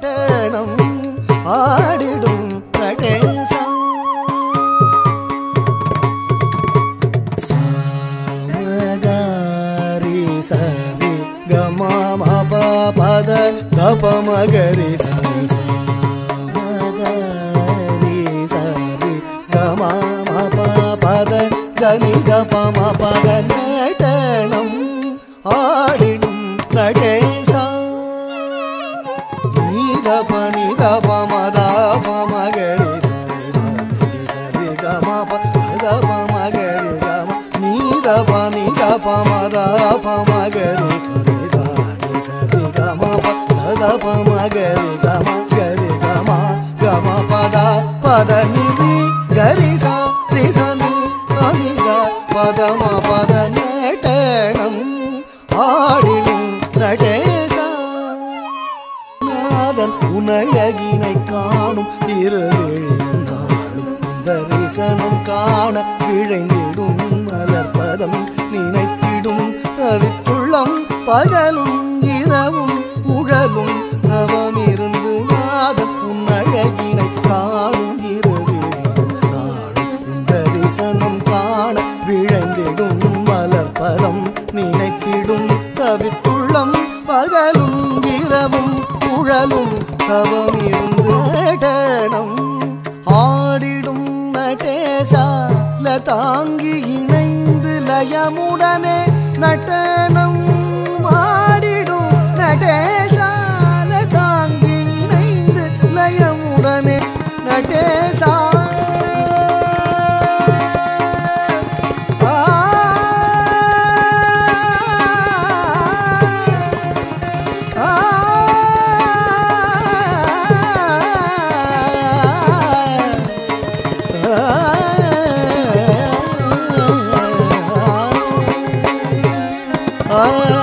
நடனம் ஆடிடும் நடேசா சாமகாரி சரி கமா பத தப மகரி சாமகாரி சரி கமா பத கனி தப பத நடனம் ஆடிடும் நடேசா நீதபனி தப மத மகரி சரி கமா பத மகரி கம நீதபனி தப மத மகரி சரி கம பத மகரி கம கம பத பத நிதி கரி சரி சனி சனி பதம பத நடனம் ஆடிடும் நடேசா நாதன் உனழகினை காணும் இருநாளும் தரிசனம் காண விழைந்திடும் மலர்பதம் நினைத்திடும் தவித்துள்ளம் பகலும் இரவும் உழலும் தவமிருந்து நாதன் உன்னழகினை காணும் இருநாளும் தரிசனம் காண விழைந்திடும் மலர்பதம் நினைத்திடும் தவித்துள்ளம் பகலும் இரவும் உழலும் தவமிருந்து நடனம் ஆடிடும் நடேசா லதாங்கி இணைந்து லயமுடனே நடனம் ஆடிடும் நடேசா லதாங்கி இணைந்து லயமுடனே நடேசா Ah